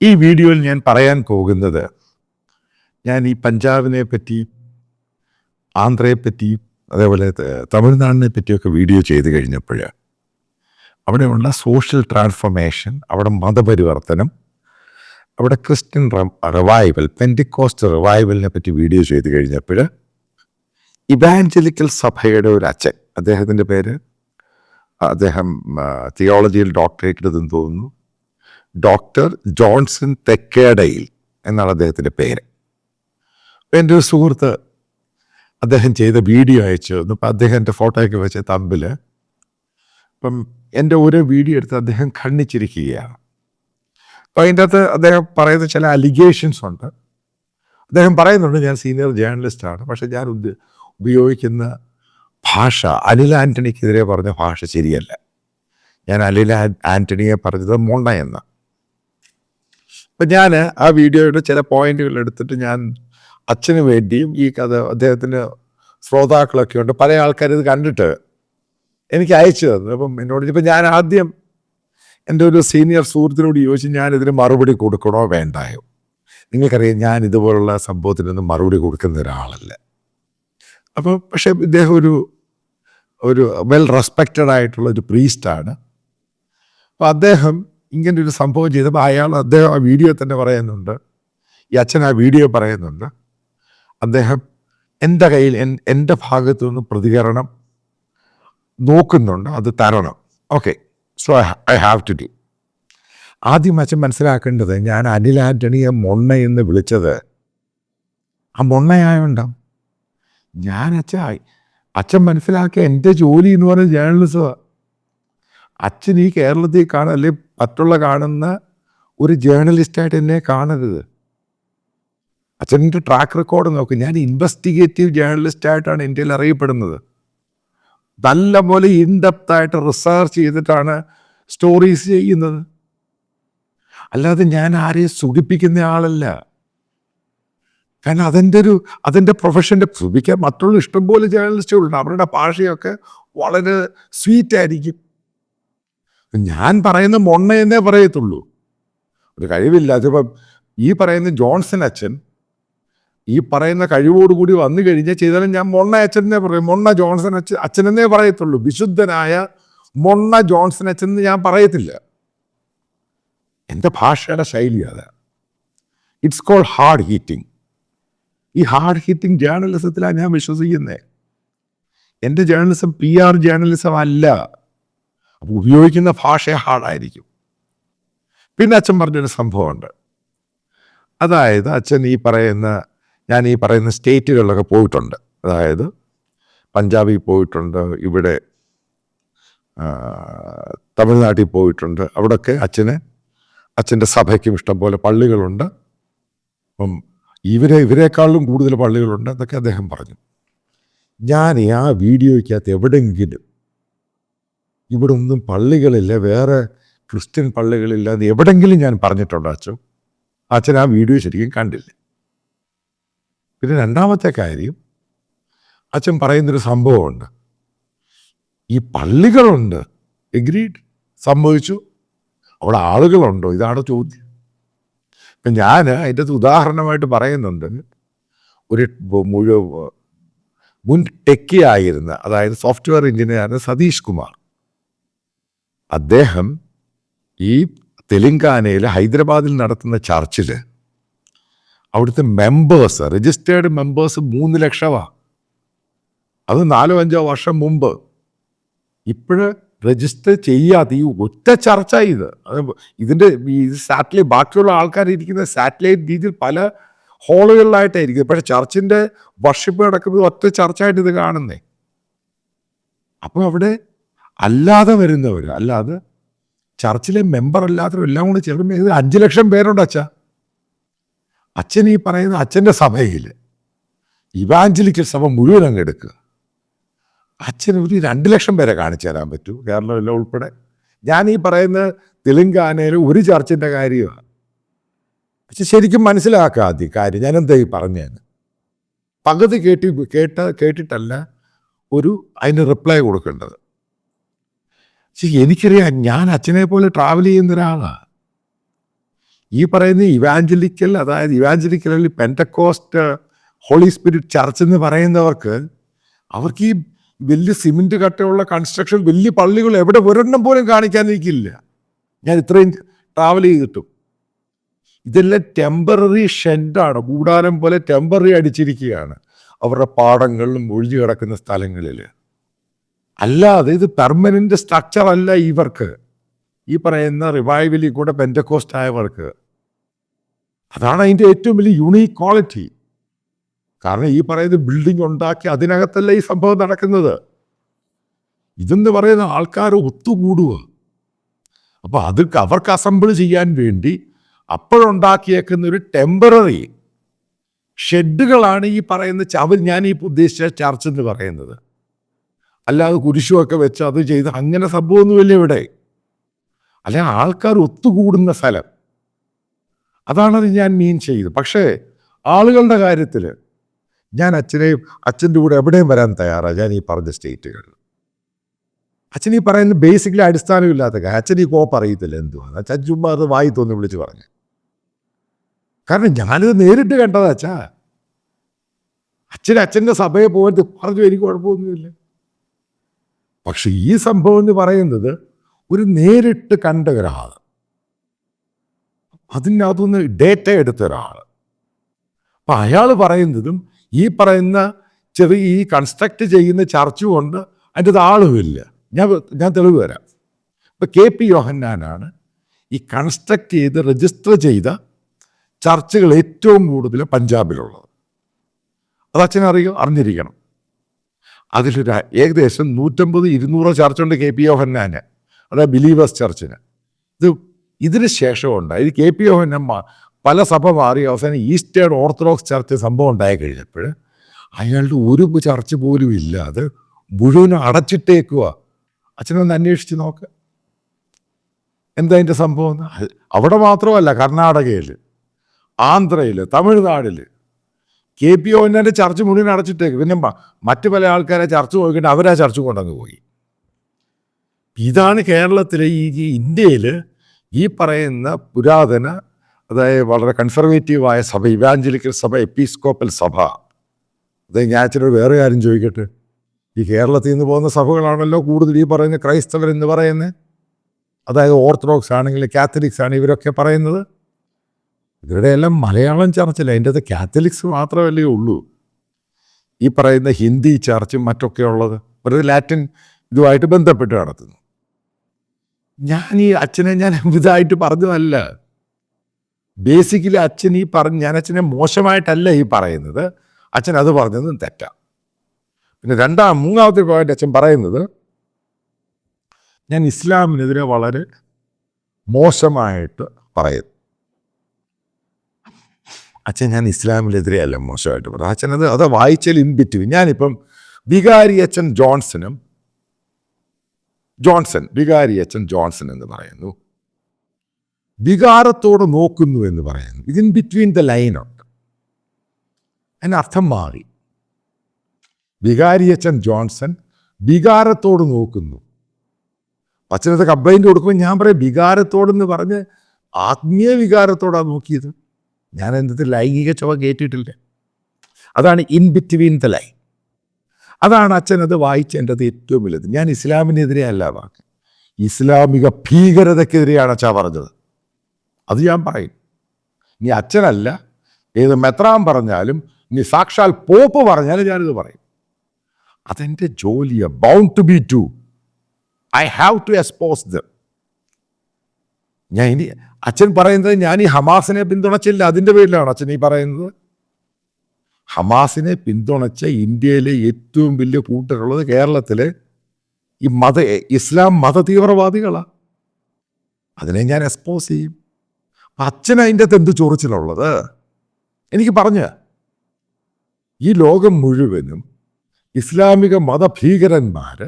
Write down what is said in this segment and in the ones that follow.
ഈ വീഡിയോയിൽ ഞാൻ പറയാൻ പോകുന്നത്, ഞാൻ ഈ പഞ്ചാബിനെ പറ്റി, ആന്ധ്രയെ പറ്റി, അതേപോലെ തമിഴ്നാടിനെ പറ്റിയൊക്കെ വീഡിയോ ചെയ്ത് കഴിഞ്ഞപ്പോൾ അവിടെയുള്ള സോഷ്യൽ ട്രാൻസ്ഫോർമേഷൻ, അവിടെ മതപരിവർത്തനം, അവിടെ ക്രിസ്ത്യൻ റിവൈവൽ, പെൻറ്റിക്കോസ്റ്റ് റിവൈവലിനെ പറ്റി വീഡിയോ ചെയ്ത് കഴിഞ്ഞപ്പോൾ ഇവാഞ്ചലിക്കൽ സഭയുടെ ഒരു അച്ഛൻ, അദ്ദേഹത്തിൻ്റെ പേര്, അദ്ദേഹം തിയോളജിയിൽ ഡോക്ടറേറ്റ് എടുത്തെന്ന് തോന്നുന്നു, ഡോക്ടർ ജോൺസൺ തെക്കേടയിൽ എന്നാണ് അദ്ദേഹത്തിൻ്റെ പേര്. എൻ്റെ ഒരു സുഹൃത്ത് അദ്ദേഹം ചെയ്ത വീഡിയോ അയച്ചു തന്നു. അപ്പം അദ്ദേഹം എൻ്റെ ഫോട്ടോയൊക്കെ വെച്ച തമ്പിൽ, അപ്പം എൻ്റെ ഓരോ വീഡിയോ എടുത്ത് അദ്ദേഹം ഖണ്ഡിച്ചിരിക്കുകയാണ്. അപ്പം അതിൻ്റെ അകത്ത് അദ്ദേഹം പറയുന്ന ചില അലിഗേഷൻസ് ഉണ്ട്. അദ്ദേഹം പറയുന്നുണ്ട്, ഞാൻ സീനിയർ ജേർണലിസ്റ്റാണ്, പക്ഷെ ഞാൻ ഉപയോഗിക്കുന്ന ഭാഷ അനിൽ ആൻ്റണിക്കെതിരെ പറഞ്ഞ ഭാഷ ശരിയല്ല. ഞാൻ അനിൽ ആൻ്റണിയെ പറഞ്ഞത് മൊണ്ണ എന്ന്. അപ്പം ഞാൻ ആ വീഡിയോയുടെ ചില പോയിന്റുകൾ എടുത്തിട്ട് ഞാൻ അച്ഛന് വേണ്ടിയും ഈ കഥ, അദ്ദേഹത്തിൻ്റെ ശ്രോതാക്കളൊക്കെ ഉണ്ട്, പല ആൾക്കാർ ഇത് കണ്ടിട്ട് എനിക്ക് അയച്ചു തന്നു. അപ്പം എന്നോട് ഇപ്പം ഞാൻ ആദ്യം എൻ്റെ ഒരു സീനിയർ സുഹൃത്തിനോട് ചോദിച്ചു, ഞാനിതിന് മറുപടി കൊടുക്കണോ വേണ്ടായോ. നിങ്ങൾക്കറിയാം, ഞാൻ ഇതുപോലുള്ള സംഭവത്തിനൊന്നും മറുപടി കൊടുക്കുന്ന ഒരാളല്ല. അപ്പോൾ പക്ഷേ ഇദ്ദേഹം ഒരു വെൽ റെസ്പെക്റ്റഡ് ആയിട്ടുള്ള ഒരു പ്രീസ്റ്റാണ്. അപ്പോൾ അദ്ദേഹം ഇങ്ങനൊരു സംഭവം ചെയ്തപ്പോൾ അദ്ദേഹം ആ വീഡിയോ തന്നെ പറയുന്നുണ്ട്, ഈ അച്ഛൻ ആ വീഡിയോ പറയുന്നുണ്ട്, അദ്ദേഹം എൻ്റെ കയ്യിൽ എൻ്റെ ഭാഗത്തു നിന്ന് പ്രതികരണം നോക്കുന്നുണ്ട്, അത് തരണം. Okay, so I have to do. ആദ്യം അച്ഛൻ മനസ്സിലാക്കേണ്ടത്, ഞാൻ അനിൽ ആൻ്റണിയെ മൊണ്ണ എന്ന് വിളിച്ചത് ആ മൊണ്ണയായോണ്ടാവും. ഞാൻ അച്ഛൻ മനസ്സിലാക്കിയ എൻ്റെ ജോലി എന്ന് പറയുന്നത് ജേർണലിസമാണ്. അച്ഛൻ ഈ കേരളത്തിൽ അല്ലെങ്കിൽ മറ്റുള്ള കാണുന്ന ഒരു ജേർണലിസ്റ്റായിട്ട് എന്നെ കാണരുത്. അച്ഛൻ്റെ ട്രാക്ക് റെക്കോർഡ് നോക്ക്. ഞാൻ ഇൻവെസ്റ്റിഗേറ്റീവ് ജേർണലിസ്റ്റായിട്ടാണ് ഇന്ത്യയിൽ അറിയപ്പെടുന്നത്. നല്ല പോലെ ഇൻഡെപ്തായിട്ട് റിസർച്ച് ചെയ്തിട്ടാണ് സ്റ്റോറീസ് ചെയ്യുന്നത്. അല്ലാതെ ഞാൻ ആരെയും സുഖിപ്പിക്കുന്ന ആളല്ല. കാരണം അതെൻ്റെ പ്രൊഫഷൻ്റെ സുഖിക്കാൻ മറ്റുള്ള ഇഷ്ടംപോലെ ജേർണലിസ്റ്റുകളുണ്ട്. അവരുടെ ഭാഷയൊക്കെ വളരെ സ്വീറ്റായിരിക്കും. ഞാൻ പറയുന്ന മൊണ്ണ എന്നേ പറയത്തുള്ളൂ, ഒരു കഴിവില്ല. അതിപ്പം ഈ പറയുന്ന ജോൺസൺ അച്ഛൻ ഈ പറയുന്ന കഴിവോടുകൂടി വന്നു കഴിഞ്ഞാൽ ചെയ്താലും ഞാൻ മൊണ്ണ അച്ഛനെ പറയും, മൊണ്ണ ജോൺസൺ അച്ഛനെന്നേ പറയത്തുള്ളൂ. വിശുദ്ധനായ മൊണ്ണ ജോൺസൺ അച്ഛൻ എന്ന് ഞാൻ പറയത്തില്ല. എൻ്റെ ഭാഷയുടെ ശൈലി അതാണ്. It's called hard hitting. ഈ ഹാർഡ് ഹീറ്റിംഗ് ജേർണലിസത്തിലാണ് ഞാൻ വിശ്വസിക്കുന്നത്. എൻ്റെ ജേർണലിസം PR ജേർണലിസം അല്ല. അപ്പോൾ ഉപയോഗിക്കുന്ന ഭാഷ ഹാർഡായിരിക്കും. പിന്നെ അച്ഛൻ പറഞ്ഞൊരു സംഭവമുണ്ട്. അതായത് അച്ഛൻ ഞാൻ ഈ പറയുന്ന സ്റ്റേറ്റുകളിലൊക്കെ പോയിട്ടുണ്ട്. അതായത് പഞ്ചാബിൽ പോയിട്ടുണ്ട്, ഇവിടെ തമിഴ്നാട്ടിൽ പോയിട്ടുണ്ട്. അവിടെയൊക്കെ അച്ഛൻ്റെ സഭയ്ക്കും ഇഷ്ടം പോലെ പള്ളികളുണ്ട്. അപ്പം ഇവരെക്കാളും കൂടുതൽ പള്ളികളുണ്ട് എന്നൊക്കെ അദ്ദേഹം പറഞ്ഞു. ഞാൻ ആ വീഡിയോയ്ക്കകത്ത് എവിടെയെങ്കിലും ഇവിടെ ഒന്നും പള്ളികളില്ല, വേറെ ക്രിസ്ത്യൻ പള്ളികളില്ല എന്ന് എവിടെയെങ്കിലും ഞാൻ പറഞ്ഞിട്ടുണ്ടോ അച്ഛൻ ആ വീഡിയോ ശരിക്കും കണ്ടില്ല. പിന്നെ രണ്ടാമത്തെ കാര്യം, അച്ഛൻ പറയുന്നൊരു സംഭവമുണ്ട്, ഈ പള്ളികളുണ്ട്, എഗ്രീഡ്, സംഭവിച്ചു, അവിടെ ആളുകളുണ്ടോ, ഇതാണ് ചോദ്യം. ഇപ്പം ഞാൻ അതിൻ്റെ ഉദാഹരണമായിട്ട് പറയുന്നുണ്ട്, ഒരു മുൻ ടെക്കി ആയിരുന്ന, അതായത് സോഫ്റ്റ്വെയർ എഞ്ചിനീയറാണ് സതീഷ് കുമാർ. അദ്ദേഹം ഈ തെലങ്കാനയിൽ ഹൈദരാബാദിൽ നടത്തുന്ന ചർച്ചിൽ അവിടുത്തെ മെമ്പേഴ്സ്, രജിസ്റ്റേർഡ് മെമ്പേഴ്സ് 3 ലക്ഷമാണ്. അത് 4-5 വർഷം മുമ്പ്. ഇപ്പോഴ് രജിസ്റ്റർ ചെയ്യാതെ ഈ ഒറ്റ ചർച്ച ഇതിൻ്റെ സാറ്റലൈറ്റ്, ബാക്കിയുള്ള ആൾക്കാർ ഇരിക്കുന്ന സാറ്റലൈറ്റ് രീതിയിൽ പല ഹോളുകളിലായിട്ടായിരിക്കും. പക്ഷേ ചർച്ചിൻ്റെ വർഷിപ്പ് നടക്കുന്നത് ഒറ്റ ചർച്ചയായിട്ട് ഇത് കാണുന്നേ. അപ്പോൾ അവിടെ അല്ലാതെ വരുന്നവർ, അല്ലാതെ ചർച്ചിലെ മെമ്പർ അല്ലാത്തവരും എല്ലാം കൂടി ചേർന്ന് 5 ലക്ഷം പേരുണ്ട് അച്ഛൻ ഈ പറയുന്ന അച്ഛൻ്റെ സഭയിൽ ഇവാഞ്ചലിക്കൽ സഭ മുഴുവൻ അങ്ങ് എടുക്കുക. അച്ഛന് ഒരു 2 ലക്ഷം പേരെ കാണിച്ചു തരാൻ പറ്റൂ, കേരളമെല്ലാം ഉൾപ്പെടെ. ഞാൻ ഈ പറയുന്ന തെലങ്കാനയിൽ ഒരു ചർച്ചിൻ്റെ കാര്യമാണ്. പക്ഷെ ശരിക്കും മനസ്സിലാക്കാതെ കാര്യം ഞാൻ എന്താ ഈ പറഞ്ഞേന്, പകുതി കേട്ടിട്ടല്ല അതിന് റിപ്ലൈ കൊടുക്കേണ്ടത്. പക്ഷെ എനിക്കറിയാം, ഞാൻ അച്ഛനെ പോലെ ട്രാവൽ ചെയ്യുന്ന ഒരാളാണ്. ഈ പറയുന്ന ഇവാഞ്ചലിക്കൽ, അതായത് ഇവാഞ്ചലിക്കൽ പെൻറ്റക്കോസ്റ്റ് ഹോളി സ്പിരിറ്റ് ചർച്ച് എന്ന് പറയുന്നവർക്ക്, അവർക്ക് ഈ വലിയ സിമെന്റ് കട്ടയുള്ള കൺസ്ട്രക്ഷൻ വലിയ പള്ളികൾ എവിടെ ഒരെണ്ണം പോലും കാണിക്കാനിരിക്കില്ല. ഞാൻ ഇത്രയും ട്രാവൽ ചെയ്തിട്ടും ഇതെല്ലാം ടെമ്പററി ഷെഡാണ്, കൂടാരം പോലെ ടെമ്പററി അടിച്ചിരിക്കുകയാണ് അവരുടെ പാടങ്ങളിലും ഒഴിഞ്ഞു കിടക്കുന്ന സ്ഥലങ്ങളിൽ. അല്ലാതെ ഇത് പെർമനന്റ് സ്ട്രക്ചർ അല്ല ഇവർക്ക്, ഈ പറയുന്ന റിവൈവലിൽ കൂടെ പെൻറ്റക്കോസ്റ്റ് ആയവർക്ക്. അതാണ് അതിൻ്റെ ഏറ്റവും വലിയ യുണീക്ക് ക്വാളിറ്റി. കാരണം ഈ പറയുന്ന ബിൽഡിംഗ് ഉണ്ടാക്കി അതിനകത്തല്ല ഈ സംഭവം നടക്കുന്നത്. ഇതെന്ന് പറയുന്ന ആൾക്കാർ ഒത്തുകൂടുക. അപ്പോൾ അത് അവർക്ക് അസംബിൾ ചെയ്യാൻ വേണ്ടി അപ്പോഴുണ്ടാക്കിയേക്കുന്ന ഒരു ടെമ്പററി ഷെഡുകളാണ് ഈ പറയുന്ന ഞാൻ ഈ ഉദ്ദേശിച്ച ചർച്ച് എന്ന് പറയുന്നത്. അല്ലാതെ കുരിശുമൊക്കെ വെച്ച് അത് ചെയ്ത് അങ്ങനെ സംഭവമൊന്നുമില്ല ഇവിടെ. അല്ലെ, ആൾക്കാർ ഒത്തുകൂടുന്ന സ്ഥലം, അതാണത് ഞാൻ മീൻ ചെയ്ത്. പക്ഷേ ആളുകളുടെ കാര്യത്തിൽ ഞാൻ അച്ഛൻ്റെ കൂടെ എവിടെയും വരാൻ തയ്യാറാണ്. ഞാൻ ഈ പറഞ്ഞ സ്റ്റേറ്റുകൾ അച്ഛൻ ഈ പറയുന്ന ബേസിക്കലി അടിസ്ഥാനമില്ലാത്ത കാര്യം. അച്ഛൻ ഈ കോപ്പ് അറിയത്തില്ല എന്തുവാണ്. അച്ഛൻ ചുമ്മാ അത് വായി തോന്നി വിളിച്ച് പറഞ്ഞു. കാരണം ഞാനിത് നേരിട്ട് കണ്ടതാ. അച്ഛൻ്റെ സഭയെ പോയിട്ട് പറഞ്ഞു എനിക്ക് കുഴപ്പമൊന്നുമില്ല. പക്ഷെ ഈ സംഭവം എന്ന് പറയുന്നത് ഒരു നേരിട്ട് കണ്ട ഒരാൾ, അതിനകത്തുനിന്ന് ഡേറ്റ എടുത്ത ഒരാൾ. അപ്പം അയാൾ പറയുന്നതും ഈ പറയുന്ന ഈ കൺസ്ട്രക്ട് ചെയ്യുന്ന ചർച്ചും കൊണ്ട് അതിൻ്റെ ആളുമില്ല. ഞാൻ തെളിവ് തരാം. ഇപ്പം KP യോഹന്നാനാണ് ഈ കൺസ്ട്രക്ട് ചെയ്ത് രജിസ്റ്റർ ചെയ്ത ചർച്ചുകൾ ഏറ്റവും കൂടുതൽ പഞ്ചാബിലുള്ളത്. അത് അറിഞ്ഞിരിക്കണം. അതിലൊരു ഏകദേശം 150-200 ചർച്ചുണ്ട് KP യോഹന്നാന്, അതായത് ബിലീവേഴ്സ് ചർച്ചിന്. ഇതിന് ശേഷമുണ്ട് ഇത് KP യോഹന്നാൻ പല സഭ മാറി അവസാനം ഈസ്റ്റേൺ ഓർത്തഡോക്സ് ചർച്ച് സംഭവം ഉണ്ടായി കഴിഞ്ഞപ്പോൾ അയാളുടെ ഒരു ചർച്ച് പോലും ഇല്ലാതെ മുഴുവനും അടച്ചിട്ടേക്കുക. അച്ഛനൊന്ന് അന്വേഷിച്ച് നോക്ക് എന്താ അതിൻ്റെ സംഭവം. അവിടെ മാത്രമല്ല, കർണാടകയിൽ, ആന്ധ്രയിൽ, തമിഴ്നാടിൽ KP യോഹന്നാൻ്റെ ചർച്ച് മുഴുവൻ അടച്ചിട്ടേക്ക്. പിന്നെ മറ്റു പല ആൾക്കാരെ ചർച്ച് നോക്കിയിട്ട് അവരാ ചർച്ച് കൊണ്ടങ്ങ് പോയി. ഇതാണ് കേരളത്തിലെ ഈ ഇന്ത്യയിൽ ഈ പറയുന്ന പുരാതന, അതായത് വളരെ കൺസർവേറ്റീവായ സഭ, ഇവാഞ്ചലിക്കൽ സഭ, എപ്പിസ്കോപ്പൽ സഭ. അതായത് ഞാൻ അച്ഛനോട് വേറെ കാര്യം ചോദിക്കട്ടെ, ഈ കേരളത്തിൽ നിന്ന് പോകുന്ന സഭകളാണല്ലോ കൂടുതൽ ഈ പറയുന്ന ക്രൈസ്തവർ എന്ന് പറയുന്നത്. അതായത് ഓർത്തഡോക്സ് ആണെങ്കിലും കാത്തലിക്സ് ആണ് ഇവരൊക്കെ പറയുന്നത്. ഇവരുടെ എല്ലാം മലയാളം ചർച്ചില്ല, അതിൻ്റെ അത് കാത്തലിക്സ് മാത്രമല്ലേ ഉള്ളൂ. ഈ പറയുന്ന ഹിന്ദി ചർച്ചും മറ്റൊക്കെ ഉള്ളത് ഒരു ലാറ്റിൻ ഇതുമായിട്ട് ബന്ധപ്പെട്ട് നടത്തുന്നു. ഞാൻ ഇതായിട്ട് പറഞ്ഞതല്ല. ബേസിക്കലി ഞാൻ അച്ഛനെ മോശമായിട്ടല്ല ഈ പറയുന്നത്. അച്ഛൻ അത് പറഞ്ഞത് തെറ്റാ. പിന്നെ മൂന്നാമത്തെ പോയിന്റ് അച്ഛൻ പറയുന്നത് ഞാൻ ഇസ്ലാമിനെതിരെ വളരെ മോശമായിട്ട് പറയുന്നു. ഞാൻ ഇസ്ലാമിനെതിരെ അല്ല മോശമായിട്ട് പറയും. അത് വായിച്ചാൽ ഇൻ ബിറ്റ്വീൻ. ഞാനിപ്പം വികാരി അച്ഛൻ ജോൺസൺ എന്ന് പറയുന്നു, വികാരത്തോട് നോക്കുന്നു എന്ന് പറയുന്നു. ഇതിൻ ബിറ്റ്വീൻ ദ ലൈനുണ്ട്. അതിന് അർത്ഥം മാറി. വികാരിയച്ഛൻ ജോൺസൺ വികാരത്തോട് നോക്കുന്നു. അച്ഛനത് കംപ്ലൈൻറ്റ് കൊടുക്കുമ്പോൾ ഞാൻ പറയും വികാരത്തോടെന്ന് പറഞ്ഞ് ആത്മീയ വികാരത്തോടാണ് നോക്കിയത്. ഞാൻ എന്ത് ലൈംഗിക ചുവ കേട്ടിട്ടില്ല. അതാണ് ഇൻ ബിറ്റ്വീൻ ദ ലൈൻ. അതാണ് അച്ഛനത് വായിച്ചേണ്ടത് ഏറ്റവും വലുത്. ഞാൻ ഇസ്ലാമിനെതിരെ അല്ല വാക്ക്, ഇസ്ലാമിക ഭീകരതയ്ക്കെതിരെയാണ് അച്ഛാ പറഞ്ഞത്. അത് ഞാൻ പറയും. നീ അച്ഛനല്ല, ഏത് മെത്രാൻ പറഞ്ഞാലും, നീ സാക്ഷാൽ പോപ്പ് പറഞ്ഞാലും ഞാനിത് പറയും. അതെൻ്റെ ജോലിയാണ്. Bound to be to. I have to expose them. അച്ഛൻ പറയുന്നത് ഞാൻ ഈ ഹമാസിനെ പിന്തുണച്ചില്ല, അതിൻ്റെ പേരിലാണ് അച്ഛൻ ഈ പറയുന്നത്. ഹമാസിനെ പിന്തുണച്ച ഇന്ത്യയിലെ ഏറ്റവും വലിയ കൂട്ടരുള്ളത് കേരളത്തിലെ ഈ ഇസ്ലാം മത തീവ്രവാദികളാണ്. അതിനെ ഞാൻ എക്സ്പോസ് ചെയ്യും. അച്ഛൻ അതിൻ്റെ അകത്ത് എന്ത് ചൊറിച്ചിലുള്ളത് എനിക്ക് പറഞ്ഞ. ഈ ലോകം മുഴുവനും ഇസ്ലാമിക മതഭീകരന്മാർ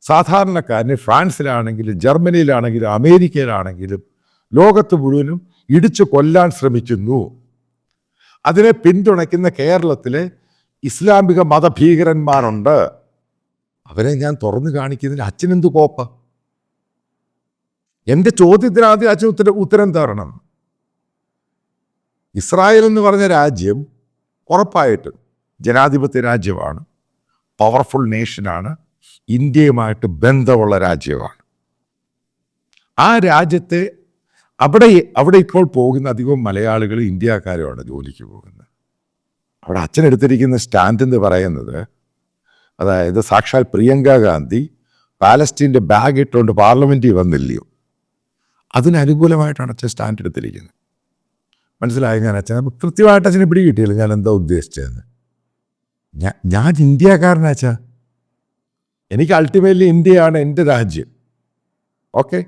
സാധാരണക്കാരനെ ഫ്രാൻസിലാണെങ്കിലും ജർമ്മനിയിലാണെങ്കിലും അമേരിക്കയിലാണെങ്കിലും ലോകത്ത് മുഴുവനും ഇടിച്ചു കൊല്ലാൻ ശ്രമിക്കുന്നു. അതിനെ പിന്തുണയ്ക്കുന്ന കേരളത്തിലെ ഇസ്ലാമിക മതഭീകരന്മാരുണ്ട്. അവരെ ഞാൻ തുറന്നു കാണിക്കുന്നതിന് അച്ഛനെന്ത് കോപ്പ? എൻ്റെ ചോദ്യത്തിന് ആദ്യം അച്ഛൻ ഉത്തരം തരണം. ഇസ്രായേൽ എന്ന് പറഞ്ഞ രാജ്യം ഉറപ്പായിട്ടും ജനാധിപത്യ രാജ്യമാണ്, പവർഫുൾ നേഷനാണ്, ഇന്ത്യയുമായിട്ട് ബന്ധമുള്ള രാജ്യമാണ്. ആ രാജ്യത്തെ അവിടെ ഇപ്പോൾ പോകുന്ന അധികവും മലയാളികൾ ഇന്ത്യക്കാരുമാണ് ജോലിക്ക് പോകുന്നത്. അവിടെ അച്ഛനെടുത്തിരിക്കുന്ന സ്റ്റാൻഡ് എന്ന് പറയുന്നത്, അതായത് സാക്ഷാൽ പ്രിയങ്ക ഗാന്ധി പാലസ്റ്റീൻ്റെ ബാഗ് ഇട്ടുകൊണ്ട് പാർലമെൻറ്റിൽ വന്നില്ലയോ, അതിനനുകൂലമായിട്ടാണ് അച്ഛൻ സ്റ്റാൻഡ് എടുത്തിരിക്കുന്നത്. മനസ്സിലായി? ഞാൻ അച്ഛൻ കൃത്യമായിട്ട് അച്ഛനെ പിടി കിട്ടിയില്ല ഞാൻ എന്താ ഉദ്ദേശിച്ചതെന്ന്. ഞാൻ ഇന്ത്യക്കാരനാച്ചാ, എനിക്ക് അൾട്ടിമേറ്റ്ലി ഇന്ത്യയാണ് എൻ്റെ രാജ്യം. ഓക്കെ,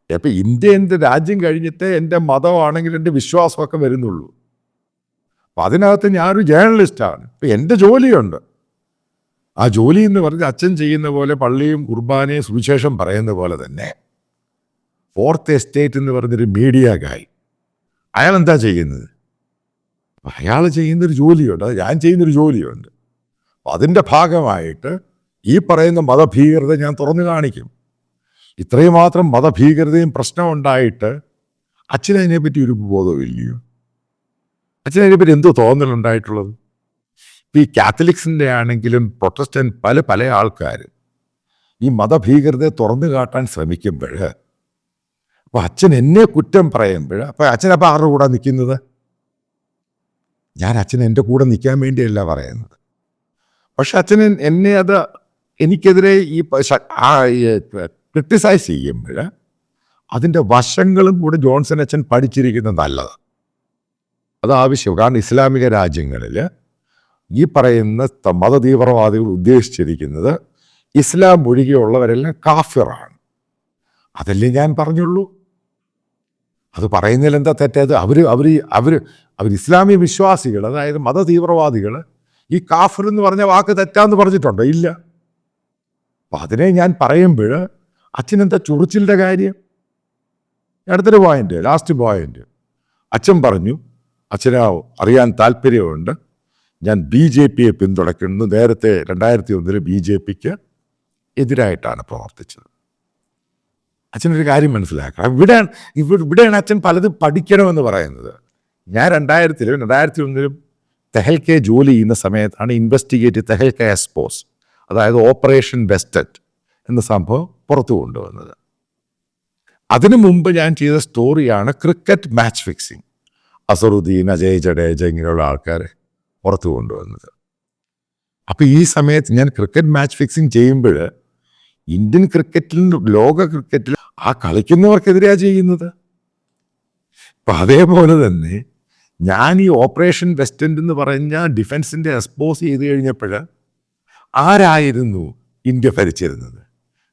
അപ്പം ഇന്ത്യ എൻ്റെ രാജ്യം കഴിഞ്ഞിട്ട് എൻ്റെ മതമാണെങ്കിൽ എൻ്റെ വിശ്വാസമൊക്കെ വരുന്നുള്ളൂ. അപ്പം അതിനകത്ത് ഞാനൊരു ജേർണലിസ്റ്റാണ്. ഇപ്പം എൻ്റെ ജോലിയുണ്ട്. ആ ജോലി എന്ന് പറഞ്ഞ് അച്ഛൻ ചെയ്യുന്ന പോലെ പള്ളിയും കുർബാനയും സുവിശേഷം പറയുന്ന പോലെ തന്നെ ഫോർത്ത് എസ്റ്റേറ്റ് എന്ന് പറഞ്ഞൊരു മീഡിയ ഗായ്, അയാൾ എന്താ ചെയ്യുന്നത്? അയാൾ ചെയ്യുന്നൊരു ജോലിയുണ്ട്, അത് ഞാൻ ചെയ്യുന്നൊരു ജോലിയുണ്ട്. അപ്പം അതിൻ്റെ ഭാഗമായിട്ട് ഈ പറയുന്ന മതഭീകരത ഞാൻ തുറന്നു കാണിക്കും. ഇത്രയും മാത്രം മതഭീകരതയും പ്രശ്നമുണ്ടായിട്ട് അച്ഛനതിനെപ്പറ്റി ഒരു ബോധമില്ലയോ? അച്ഛനതിനെപ്പറ്റി എന്തോ തോന്നലുണ്ടായിട്ടുള്ളത്? ഇപ്പം ഈ കാത്തലിക്സിൻ്റെ ആണെങ്കിലും പ്രൊട്ടസ്റ്റന്റ് പല ആൾക്കാർ ഈ മതഭീകരതയെ തുറന്നു കാട്ടാൻ ശ്രമിക്കുമ്പോൾ അപ്പോൾ അച്ഛൻ എന്നെ കുറ്റം പറയുമ്പോൾ അപ്പോൾ അച്ഛനപ്പോൾ ആരുടെ കൂടെ നിൽക്കുന്നത്? ഞാൻ അച്ഛൻ എൻ്റെ കൂടെ നിൽക്കാൻ വേണ്ടിയല്ല പറയുന്നത്. പക്ഷെ അച്ഛൻ എന്നെ എനിക്കെതിരെ ഈ ക്രിട്ടിസൈസ് ചെയ്യുമ്പോൾ അതിൻ്റെ വശങ്ങളും കൂടെ ജോൺസൺ അച്ഛൻ പഠിച്ചിരിക്കുന്നത് നല്ലതാണ്. അത് ആവശ്യം. കാരണം ഇസ്ലാമിക രാജ്യങ്ങളിൽ ഈ പറയുന്ന മതതീവ്രവാദികൾ ഉദ്ദേശിച്ചിരിക്കുന്നത് ഇസ്ലാം ഒഴികെയുള്ളവരെല്ലാം കാഫിറാണ്. അതല്ലേ ഞാൻ പറഞ്ഞുള്ളൂ. അത് പറയുന്നതിൽ എന്താ തെറ്റേത്? അവർ ഇസ്ലാമിക വിശ്വാസികൾ, അതായത് മതതീവ്രവാദികൾ ഈ കാഫിർ എന്ന് പറഞ്ഞ വാക്ക് തെറ്റാന്ന് പറഞ്ഞിട്ടുണ്ടോ? ഇല്ല. അപ്പം അതിനെ ഞാൻ പറയുമ്പോൾ അച്ഛനെന്താ ചൊറിച്ചിലിൻ്റെ കാര്യം? അടുത്തൊരു പോയിന്റ്, ലാസ്റ്റ് പോയിന്റ്, അച്ഛൻ പറഞ്ഞു അച്ഛന് അറിയാൻ താല്പര്യമുണ്ട്, ഞാൻ BJPയെ പിന്തുണയ്ക്കുന്നു. നേരത്തെ 2001 BJPക്ക് എതിരായിട്ടാണ് പ്രവർത്തിച്ചത്. അച്ഛനൊരു കാര്യം മനസ്സിലാക്കണം. ഇവിടെയാണ് അച്ഛൻ പലതും പഠിക്കണമെന്ന് പറയുന്നത്. ഞാൻ 2001 തെഹൽക്കെ ജോലി ചെയ്യുന്ന സമയത്താണ് ഇൻവെസ്റ്റിഗേറ്റ് തെഹൽക്കെ എക്സ്പോസ്, അതായത് ഓപ്പറേഷൻ വെസ്റ്ററ്റ് എന്ന സംഭവം പുറത്തു കൊണ്ടുവന്നത്. അതിനു മുമ്പ് ഞാൻ ചെയ്ത സ്റ്റോറിയാണ് cricket match fixing. Azharuddin, Ajay Jadeja ഇങ്ങനെയുള്ള ആൾക്കാരെ പുറത്തു കൊണ്ടുവന്നത്. അപ്പോൾ ഈ സമയത്ത് ഞാൻ ക്രിക്കറ്റ് മാച്ച് ഫിക്സിങ് ചെയ്യുമ്പോൾ ഇന്ത്യൻ ക്രിക്കറ്റിൽ, ലോക ക്രിക്കറ്റിൽ ആ കളിക്കുന്നവർക്കെതിരെയാണ് ചെയ്യുന്നത്. അപ്പം അതേപോലെ തന്നെ ഞാൻ ഈ ഓപ്പറേഷൻ വെസ്റ്റൻഡ് എന്ന് പറഞ്ഞ ഡിഫൻസിൻ്റെ എക്സ്പോസ് ചെയ്ത് കഴിഞ്ഞപ്പോൾ ആരായിരുന്നു ഇന്ത്യ ഭരിച്ചിരുന്നത്?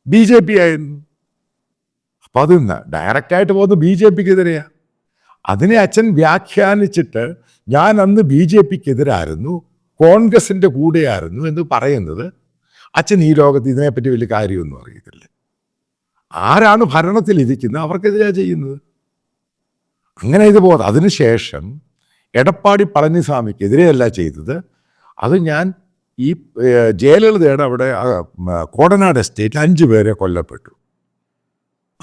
BJP ആയിരുന്നു. അപ്പം അത് ഡയറക്റ്റായിട്ട് പോകുന്നത് BJPക്കെതിരെയാണ്. അതിനെ അച്ഛൻ വ്യാഖ്യാനിച്ചിട്ട് ഞാൻ അന്ന് BJPക്കെതിരായിരുന്നു, കോൺഗ്രസിൻ്റെ കൂടെയായിരുന്നു എന്ന് പറയുന്നത് അച്ഛൻ ഈ ലോകത്ത് ഇതിനെപ്പറ്റി വലിയ കാര്യമൊന്നും അറിയത്തില്ല. ആരാണ് ഭരണത്തിലിരിക്കുന്നത് അവർക്കെതിരെയാണ് ചെയ്യുന്നത്. അങ്ങനെ ഇത് പോകുന്നത്. അതിനുശേഷം എടപ്പാടി പളനിസ്വാമിക്കെതിരെയല്ല ചെയ്തത്. അത് ഞാൻ ഈ ജയലളിതയുടെ അവിടെ കോടനാട് എസ്റ്റേറ്റിൽ 5 പേരെ കൊല്ലപ്പെട്ടു.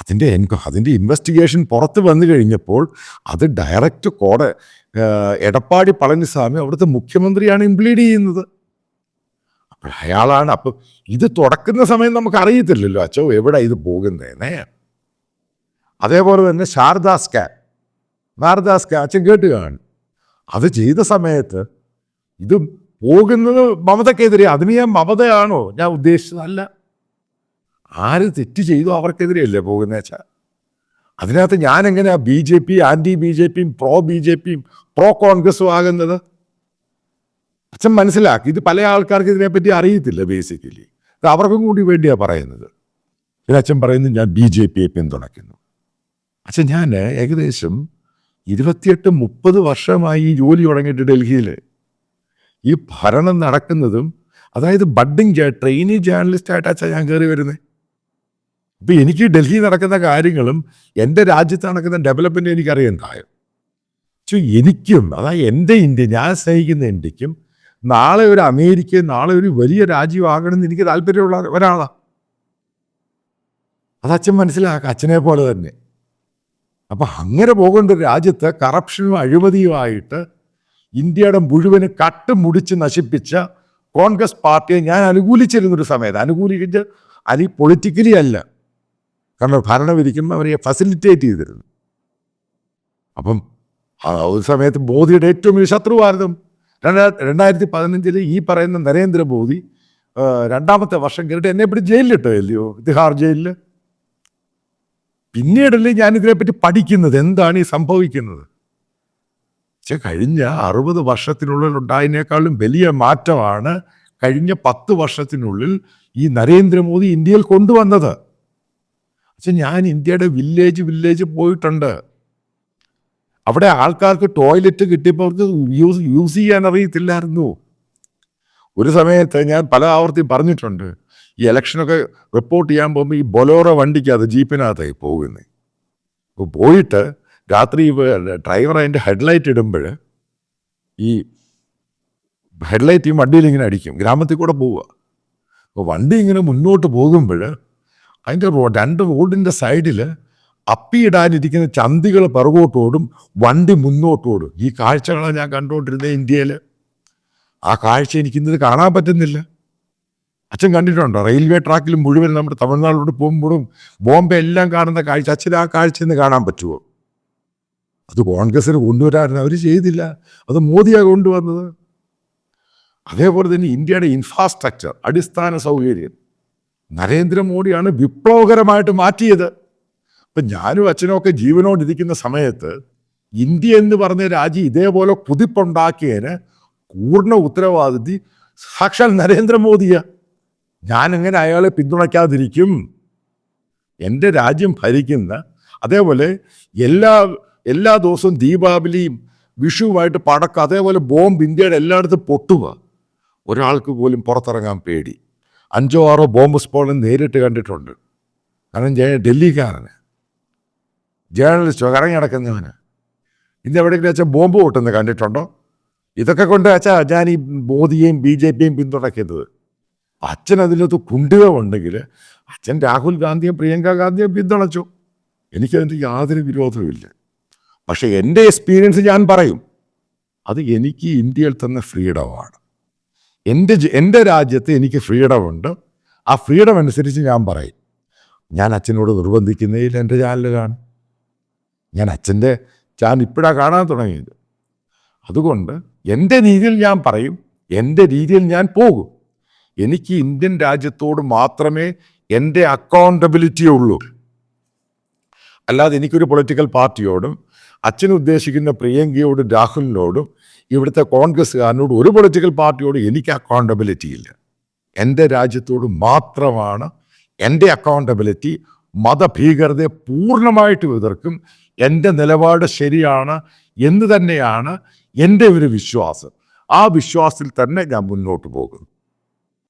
അതിൻ്റെ ഇൻവെസ്റ്റിഗേഷൻ പുറത്ത് വന്നു കഴിഞ്ഞപ്പോൾ അത് ഡയറക്റ്റ് എടപ്പാടി പളനിസ്വാമി അവിടുത്തെ മുഖ്യമന്ത്രിയാണ് ഇംപ്ലീഡ് ചെയ്യുന്നത്. അപ്പോൾ അയാളാണ്. അപ്പം ഇത് തുടക്കുന്ന സമയം നമുക്ക് അറിയത്തില്ലല്ലോ അച്ഛോ എവിടെ ഇത് പോകുന്നതെന്നേ. അതേപോലെ തന്നെ ശാരദാസ് സ്കാം അച്ഛൻ കേട്ട് കാണും. അത് ചെയ്ത സമയത്ത് ഇത് പോകുന്നത് മമതക്കെതിരെ. അതിന് ഞാൻ മമതയാണോ ഞാൻ ഉദ്ദേശിച്ചതല്ല. ആര് തെറ്റ് ചെയ്തോ അവർക്കെതിരെയല്ലേ പോകുന്നത് വെച്ചാൽ. അതിനകത്ത് ഞാൻ എങ്ങനെയാ BJP, ആൻറ്റി BJPയും പ്രോ BJPയും പ്രോ കോൺഗ്രസും ആകുന്നത്? അച്ഛൻ മനസ്സിലാക്കി. ഇത് പല ആൾക്കാർക്ക് ഇതിനെപ്പറ്റി അറിയത്തില്ല. ബേസിക്കലി ഇത് അവർക്കും കൂടി വേണ്ടിയാണ് പറയുന്നത്. പിന്നെ അച്ഛൻ പറയുന്നത് ഞാൻ BJPയെ പിന്തുണയ്ക്കുന്നു. അച്ഛൻ ഞാൻ ഏകദേശം 28-30 വർഷമായി ഈ ജോലി തുടങ്ങിയിട്ട് ഡൽഹിയിൽ. ഈ ഭരണം നടക്കുന്നതും, അതായത് ബഡ്ഡിങ് ട്രെയിനി ജേർണലിസ്റ്റായിട്ട് അച്ഛൻ ഞാൻ കയറി വരുന്നത്. ഇപ്പം എനിക്ക് ഡൽഹി നടക്കുന്ന കാര്യങ്ങളും എൻ്റെ രാജ്യത്ത് നടക്കുന്ന ഡെവലപ്മെൻറ്റ് എനിക്കറിയണ്ടായോ. എനിക്കും, അതായത് എൻ്റെ ഇന്ത്യ, ഞാൻ സ്നേഹിക്കുന്ന ഇന്ത്യക്കും നാളെ ഒരു അമേരിക്ക, നാളെ ഒരു വലിയ രാജ്യമാകണമെന്ന് എനിക്ക് താല്പര്യമുള്ള ഒരാളാണ്. അത് അച്ഛൻ മനസ്സിലാക്കുക. അച്ഛനെ പോലെ തന്നെ അപ്പം അങ്ങനെ പോകേണ്ട ഒരു രാജ്യത്ത് കറപ്ഷനും അഴിമതിയുമായിട്ട് ഇന്ത്യയുടെ മുഴുവന് കട്ടുമുടിച്ച് നശിപ്പിച്ച കോൺഗ്രസ് പാർട്ടിയെ ഞാൻ അനുകൂലിച്ചിരുന്നൊരു സമയത്ത്, അനുകൂലിച്ച് പൊളിറ്റിക്കലി അല്ല, കാരണം ഭരണം ഇരിക്കുമ്പോൾ അവരെ ഫെസിലിറ്റേറ്റ് ചെയ്തിരുന്നു. അപ്പം ഒരു സമയത്ത് മോദിയുടെ ഏറ്റവും വലിയ ശത്രുവായിരുന്നു. 2015 ഈ പറയുന്ന നരേന്ദ്രമോദി 2ാമത്തെ വർഷം കഴിഞ്ഞിട്ട് എന്നെ പിടിച്ച് ജയിലിലിട്ടോ അല്ലയോ, തിഹാർ ജയിലിൽ. പിന്നീടല്ലേ ഞാനിതിനെപ്പറ്റി പഠിക്കുന്നത്, എന്താണ് ഈ സംഭവിക്കുന്നത്. പക്ഷെ കഴിഞ്ഞ 60 വർഷത്തിനുള്ളിൽ ഉണ്ടായതിനേക്കാളും വലിയ മാറ്റമാണ് കഴിഞ്ഞ 10 വർഷത്തിനുള്ളിൽ ഈ നരേന്ദ്രമോദി ഇന്ത്യയിൽ കൊണ്ടുവന്നത്. പക്ഷെ ഞാൻ ഇന്ത്യയുടെ വില്ലേജ് പോയിട്ടുണ്ട്. അവിടെ ആൾക്കാർക്ക് ടോയ്ലറ്റ് കിട്ടിയപ്പോൾ അവർക്ക് യൂസ് ചെയ്യാൻ അറിയത്തില്ലായിരുന്നു. ഒരു സമയത്ത് ഞാൻ പല ആവർത്തി പറഞ്ഞിട്ടുണ്ട്, ഈ ഇലക്ഷനൊക്കെ റിപ്പോർട്ട് ചെയ്യാൻ പോകുമ്പോൾ ഈ ബൊലോറോ വണ്ടിക്കകത്ത് ജീപ്പിനകത്തായി പോകുന്നത്. അപ്പോൾ പോയിട്ട് രാത്രി ഡ്രൈവർ അതിൻ്റെ ഹെഡ്ലൈറ്റ് ഇടുമ്പോൾ ഈ ഹെഡ്ലൈറ്റ് ഈ വണ്ടിയിൽ ഇങ്ങനെ അടിക്കും, ഗ്രാമത്തിൽ കൂടെ പോവുക. അപ്പോൾ വണ്ടി ഇങ്ങനെ മുന്നോട്ട് പോകുമ്പോൾ അതിൻ്റെ 2 റോഡിൻ്റെ സൈഡിൽ അപ്പിയിടാനിരിക്കുന്ന ചന്തികൾ പിറകോട്ടോടും, വണ്ടി മുന്നോട്ടോടും. ഈ കാഴ്ചകളാണ് ഞാൻ കണ്ടുകൊണ്ടിരുന്നത് ഇന്ത്യയിൽ. ആ കാഴ്ച എനിക്കിന്നത് കാണാൻ പറ്റുന്നില്ല. അച്ഛൻ കണ്ടിട്ടുണ്ടോ? റെയിൽവേ ട്രാക്കിൽ മുഴുവൻ നമ്മുടെ തമിഴ്നാട്ടിലോട്ട് പോകുമ്പോഴും ബോംബെ എല്ലാം കാണുന്ന കാഴ്ച, അച്ഛൻ ആ കാഴ്ച ഇന്ന് കാണാൻ പറ്റുമോ? അത് കോൺഗ്രസ്സിന് കൊണ്ടുവരാറുണ്ട്, അവർ ചെയ്തില്ല. അത് മോദിയാണ് കൊണ്ടുവന്നത്. അതേപോലെ തന്നെ ഇന്ത്യയുടെ ഇൻഫ്രാസ്ട്രക്ചർ, അടിസ്ഥാന സൗകര്യം നരേന്ദ്രമോദിയാണ് വിപ്ലവകരമായിട്ട് മാറ്റിയത്. ഇപ്പം ഞാനും അച്ഛനും ഒക്കെ ജീവനോടിരിക്കുന്ന സമയത്ത് ഇന്ത്യ എന്ന് പറഞ്ഞ രാജ്യം ഇതേപോലെ കുതിപ്പുണ്ടാക്കിയതിന് പൂർണ്ണ ഉത്തരവാദിത്വം സാക്ഷാൽ നരേന്ദ്രമോദിയാണ്. ഞാനെങ്ങനെ അയാളെ പിന്തുണയ്ക്കാതിരിക്കും? എൻ്റെ രാജ്യം ഭരിക്കുന്ന, അതേപോലെ എല്ലാ ദിവസവും ദീപാവലിയും വിഷുവുമായിട്ട് പടക്കം, അതേപോലെ ബോംബ് ഇന്ത്യയുടെ എല്ലായിടത്തും പൊട്ടുക. ഒരാൾക്ക് പോലും പുറത്തിറങ്ങാൻ പേടി. 5 or 6 ബോംബ് സ്ഫോടനം നേരിട്ട് കണ്ടിട്ടുണ്ട്. കാരണം ഡൽഹിക്കാരന്, ജേർണലിസ്റ്റോ കറങ്ങി നടക്കുന്നവന് ഇന്ന് എവിടെയെങ്കിലും വെച്ചാൽ ബോംബ് പൊട്ടുന്നത് കണ്ടിട്ടുണ്ടോ? ഇതൊക്കെ കൊണ്ട് വെച്ചാൽ ഞാൻ ഈ മോദിയെയും BJP പിന്തുണയ്ക്കുന്നത്. അച്ഛൻ അതിനകത്ത് കുണ്ടുകളുണ്ടെങ്കിൽ അച്ഛൻ രാഹുൽ ഗാന്ധിയും പ്രിയങ്ക ഗാന്ധിയും പിന്തുണച്ചു. എനിക്കതിൻ്റെ യാതൊരു വിരോധവുമില്ല. പക്ഷേ എൻ്റെ എക്സ്പീരിയൻസ് ഞാൻ പറയും, അത് എനിക്ക് ഇന്ത്യയിൽ തന്ന ഫ്രീഡമാണ്. എൻ്റെ രാജ്യത്ത് എനിക്ക് ഫ്രീഡമുണ്ട്. ആ ഫ്രീഡം അനുസരിച്ച് ഞാൻ പറയും. ഞാൻ അച്ഛനോട് നിർബന്ധിക്കുന്നതിൽ എൻ്റെ ചാനൽ കാണും. ഞാൻ അച്ഛൻ്റെ ചാനൽ ഇപ്പോഴാണ് കാണാൻ തുടങ്ങിയത്. അതുകൊണ്ട് എൻ്റെ രീതിയിൽ ഞാൻ പറയും, എൻ്റെ രീതിയിൽ ഞാൻ പോകും. എനിക്ക് ഇന്ത്യൻ രാജ്യത്തോട് മാത്രമേ എൻ്റെ അക്കൗണ്ടബിലിറ്റി ഉള്ളൂ. അല്ലാതെ എനിക്കൊരു പൊളിറ്റിക്കൽ പാർട്ടിയോടും അച്ഛൻ ഉദ്ദേശിക്കുന്ന പ്രിയങ്കയോടും രാഹുലിനോടും ഇവിടുത്തെ കോൺഗ്രസ്സുകാരനോടും ഒരു പൊളിറ്റിക്കൽ പാർട്ടിയോടും എനിക്ക് അക്കൗണ്ടബിലിറ്റി ഇല്ല. എൻ്റെ രാജ്യത്തോട് മാത്രമാണ് എൻ്റെ അക്കൗണ്ടബിലിറ്റി. മതഭീകരതയെ പൂർണ്ണമായിട്ട് എതിർക്കും. എൻ്റെ നിലപാട് ശരിയാണ് എന്ന് തന്നെയാണ് എൻ്റെ ഒരു വിശ്വാസം. ആ വിശ്വാസത്തിൽ തന്നെ ഞാൻ മുന്നോട്ട് പോകും.